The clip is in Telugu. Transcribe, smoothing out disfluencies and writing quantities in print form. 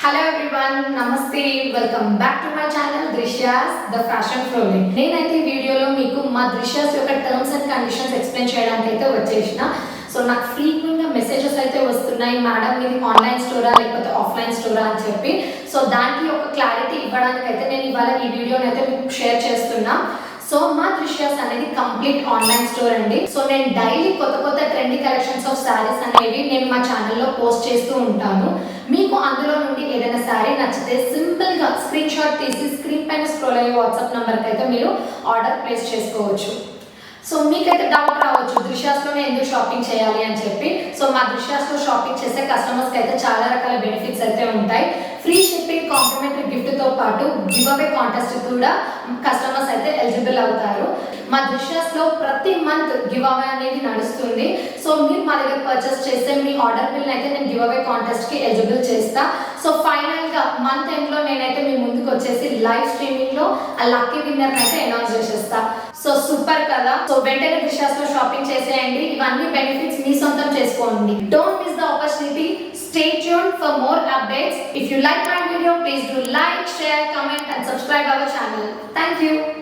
హలో ఎవ్రీవన్, నమస్తే, welcome back to my channel Drushyas the fashion flooring. నేనైతే ఈ వీడియోలో మీకు మా దృశ్యాస్ యొక్క టర్మ్స్ అండ్ కండిషన్స్ ఎక్స్ప్లెయిన్ చేయడానికి అయితే వచ్చేసిన. సో నాకు ఫ్రీక్వెంట్ గా మెసేజెస్ అయితే వస్తున్నాయి, మేడం ఇది ఆన్లైన్ స్టోరా లేకపోతే ఆఫ్లైన్ స్టోరా అని చెప్పి. సో దానికి ఒక క్లారిటీ ఇవ్వడానికి అయితే నేను ఇవాళ ఈ వీడియోని అయితే మీకు షేర్ చేస్తున్నా. సో మా దృశ్యాస్ అనేది కంప్లీట్ ఆన్లైన్ స్టోర్ అండి. సో నేను డైలీ కొత్త ట్రెండీ కలెక్షన్స్ ఆఫ్ శారీస్ అనేవి నేను మా ఛానల్లో పోస్ట్ చేస్తూ ఉంటాను. మీకు అందులో నుండి ఏదైనా శారీ నచ్చితే సింపుల్ గా స్క్రీన్ షాట్ తీసి స్క్రీన్ పైన స్క్రోల్ అయ్యే వాట్సాప్ నంబర్కి అయితే మీరు ఆర్డర్ ప్లేస్ చేసుకోవచ్చు. సో మీకైతే డౌట్ రావచ్చు, దృశ్యాస్లోనే ఎందుకు షాపింగ్ చేయాలి అని చెప్పి. సో మా దృశ్యాస్లో షాపింగ్ చేసే కస్టమర్స్కి అయితే చాలా రకాల బెనిఫిట్స్ అయితే ఉంటాయి. ఫ్రీ షిప్పింగ్, కాంప్లిమెంటరీ గిఫ్ట్తో పాటు గివ్ అవే కాంటెస్ట్ కూడా కస్టమర్స్ అయితే ఎలిజిబుల్ అవుతారు. మా దృశ్యాస్లో ప్రతి మంత్ గివ్ అవే అనేది నడుస్తుంది. సో మీరు మా దగ్గర పర్చేస్ చేస్తే మీ ఆర్డర్ బిల్ అయితే నేను గివ్ అవే కాంటెస్ట్కి ఎలిజిబుల్ చేస్తా. సో ఫైనల్గా మంత్ ఎండ్లో నేనైతే మీ ముందుకు వచ్చేసి లైవ్ స్ట్రీమింగ్లో ఆ లక్కీ విన్నర్ అయితే అనౌన్స్ చేసేస్తా. సో సూపర్ కదా. సో వెంటనే దృశ్యాస్లో షాపింగ్ చేసేయండి, ఇవన్నీ బెనిఫిట్స్ మీ సొంతం చేసుకోండి. Don't miss the opportunity. Stay tuned for more updates. If you like my video, please do like, share, comment and subscribe our channel. Thank you.